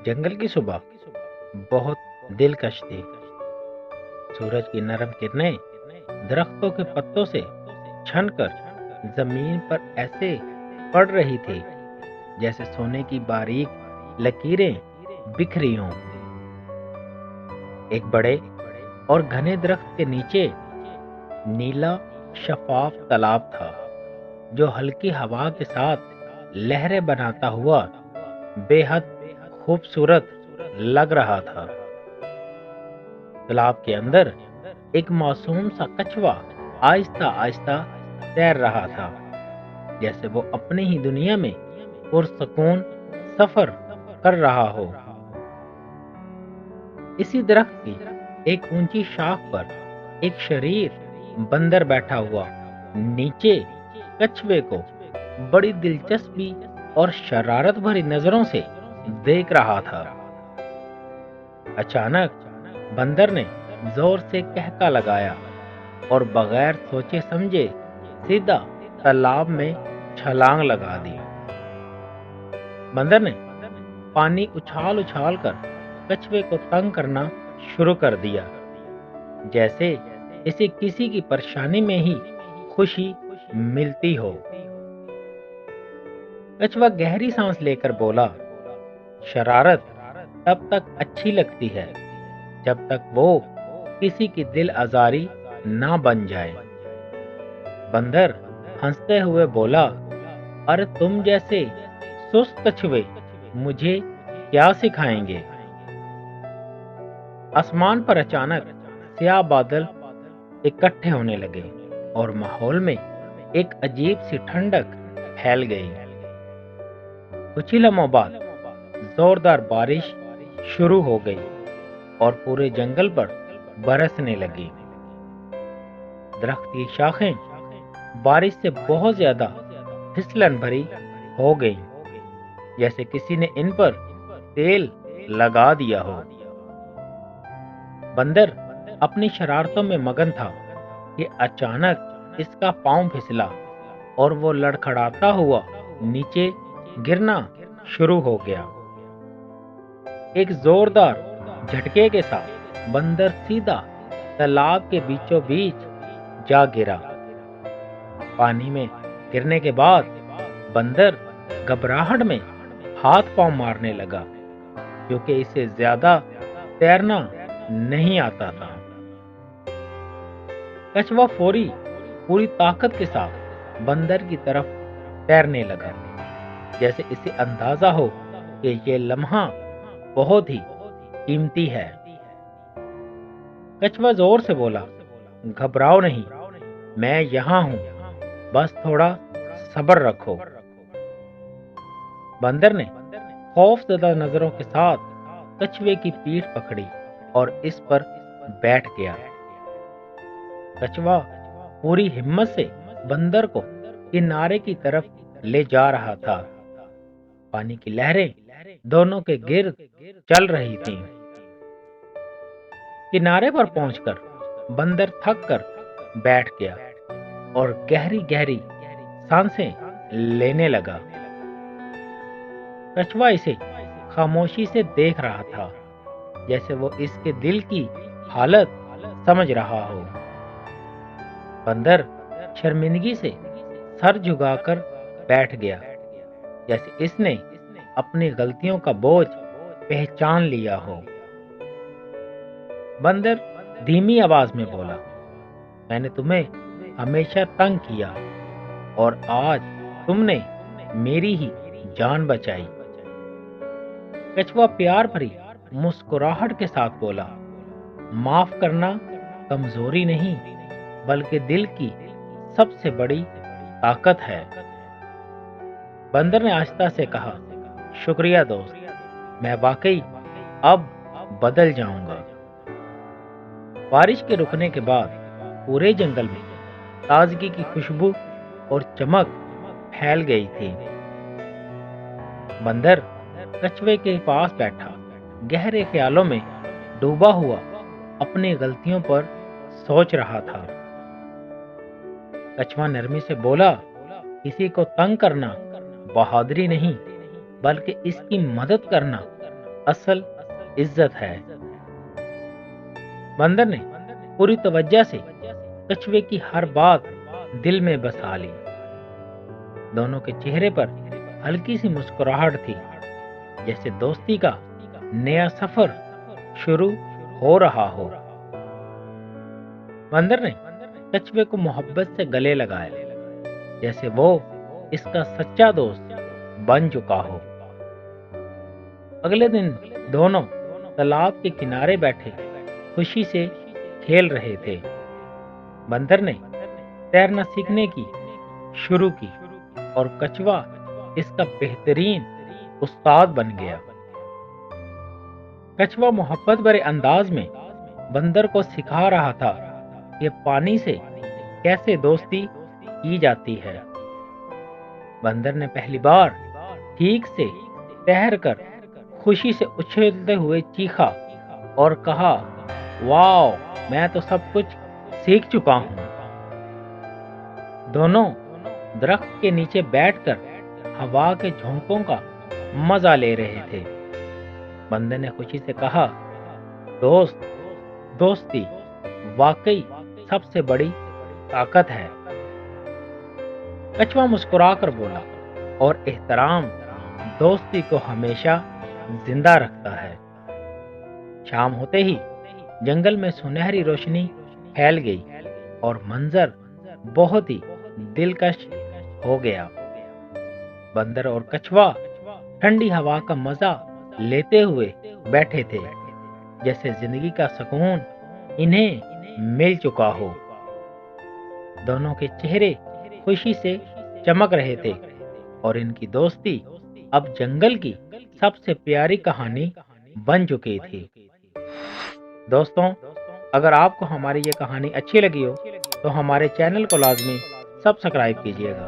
जंगल की सुबह बहुत दिलकश थी। सूरज की नरम किरणें दरख्तों के पत्तों से छनकर जमीन पर ऐसे पड़ रही थी जैसे सोने की बारीक लकीरें बिखरी हों। एक बड़े और घने दरख्त के नीचे नीला शफाफ तालाब था जो हल्की हवा के साथ लहरें बनाता हुआ बेहद खूबसूरत लग रहा था। तालाब के अंदर एक मासूम सा कछुआ आहिस्ता आहिस्ता तैर रहा था, जैसे वो अपनी ही दुनिया में पुरसकून सफर कर रहा हो। इसी दरख्त की एक ऊंची शाख पर एक शरीर बंदर बैठा हुआ नीचे कछुए को बड़ी दिलचस्पी और शरारत भरी नजरों से देख रहा था। अचानक बंदर ने जोर से कहका लगाया और बगैर सोचे समझे सीधा तालाब में छलांग लगा दी। बंदर ने पानी उछाल उछाल कर कछुए को तंग करना शुरू कर दिया, जैसे इसे किसी की परेशानी में ही खुशी मिलती हो। कछुआ गहरी सांस लेकर बोला, शरारत तब तक अच्छी लगती है जब तक वो किसी की दिल आजारी ना बन जाए। बंदर हंसते हुए बोला, अरे तुम जैसे सुस्त कछुए मुझे क्या सिखाएंगे। आसमान पर अचानक स्याह बादल इकट्ठे होने लगे और माहौल में एक अजीब सी ठंडक फैल गई। कुछ ही लम्हों बाद जोरदार बारिश शुरू हो गई और पूरे जंगल पर बरसने लगी। दरख्त की शाखें बारिश से बहुत ज्यादा फिसलन भरी हो गई, जैसे किसी ने इन पर तेल लगा दिया हो। बंदर अपनी शरारतों में मगन था कि अचानक इसका पांव फिसला और वो लड़खड़ाता हुआ नीचे गिरना शुरू हो गया। एक जोरदार झटके के साथ बंदर सीधा तालाब के बीचों बीच जा गिरा। पानी में गिरने के बाद बंदर घबराहट में हाथ पांव मारने लगा, क्योंकि इसे ज्यादा तैरना नहीं आता था। कछुआ फौरी पूरी ताकत के साथ बंदर की तरफ तैरने लगा, जैसे इसे अंदाजा हो कि ये लम्हा बहुत ही कीमती है। कछुआ जोर से बोला, घबराओ नहीं, मैं यहाँ हूँ, बस थोड़ा सब्र रखो। बंदर ने खौफजदा नजरों के साथ कछुए की पीठ पकड़ी और इस पर बैठ गया। कछुआ पूरी हिम्मत से बंदर को किनारे की तरफ ले जा रहा था। पानी की लहरें दोनों के गिर्द चल रही थीं। किनारे पर पहुंचकर बंदर थक कर बैठ गया और गहरी गहरी सांसें लेने लगा। कछुआ इसे खामोशी से देख रहा था, जैसे वो इसके दिल की हालत समझ रहा हो। बंदर शर्मिंदगी से सर झुकाकर बैठ गया, जैसे इसने अपनी गलतियों का बोझ पहचान लिया हो। बंदर धीमी आवाज में बोला, मैंने तुम्हें हमेशा तंग किया और आज तुमने मेरी ही जान बचाई। कछुआ प्यार भरी मुस्कुराहट के साथ बोला, माफ करना कमजोरी नहीं बल्कि दिल की सबसे बड़ी ताकत है। बंदर ने आहिस्ता से कहा, शुक्रिया दोस्त, मैं वाकई अब बदल जाऊंगा। बारिश के रुकने के बाद पूरे जंगल में ताजगी की खुशबू और चमक फैल गई थी। बंदर कछुए के पास बैठा गहरे ख्यालों में डूबा हुआ अपनी गलतियों पर सोच रहा था। कछुआ नरमी से बोला, किसी को तंग करना बहादुरी नहीं बल्कि इसकी मदद करना اصل عزت ہے۔ بندر نے پوری توجہ سے کچھوے کی ہر بات دل میں بسا لی۔ دونوں کے چہرے پر ہلکی سی مسکراہٹ تھی، جیسے دوستی کا نیا سفر شروع ہو رہا ہو۔ بندر نے کچھوے کو محبت سے گلے لگایا، جیسے وہ اس کا سچا دوست بن چکا ہو۔ اگلے دن دونوں تالاب کے کنارے بیٹھے خوشی سے کھیل رہے تھے۔ بندر نے تیرنا سیکھنے کی شروع کی اور کچھوا اس کا بہترین استاد بن گیا۔ کچھوا محبت بھرے انداز میں بندر کو سکھا رہا تھا کہ پانی سے کیسے دوستی کی جاتی ہے۔ بندر نے پہلی بار ٹھیک سے تیر کر خوشی سے اچھلتے ہوئے چیخا اور کہا، واو، میں تو سب کچھ سیکھ چکا ہوں۔ دونوں درخت کے نیچے بیٹھ کر ہوا کے جھونکوں کا مزہ لے رہے تھے۔ بندر نے خوشی سے کہا، دوستی واقعی سب سے بڑی طاقت ہے۔ کچھوا مسکرا کر بولا، اور احترام دوستی کو ہمیشہ زندہ رکھتا ہے۔ شام ہوتے ہی جنگل میں سنہری روشنی پھیل گئی اور منظر بہت ہی دلکش ہو گیا۔ بندر اور کچھوا ٹھنڈی ہوا کا مزہ لیتے ہوئے بیٹھے تھے، جیسے زندگی کا سکون انہیں مل چکا ہو۔ دونوں کے چہرے خوشی سے چمک رہے تھے اور ان کی دوستی اب جنگل کی سب سے پیاری کہانی بن چکی تھی۔ دوستوں، اگر آپ کو ہماری یہ کہانی اچھی لگی ہو تو ہمارے چینل کو لازمی سبسکرائب کیجیے گا۔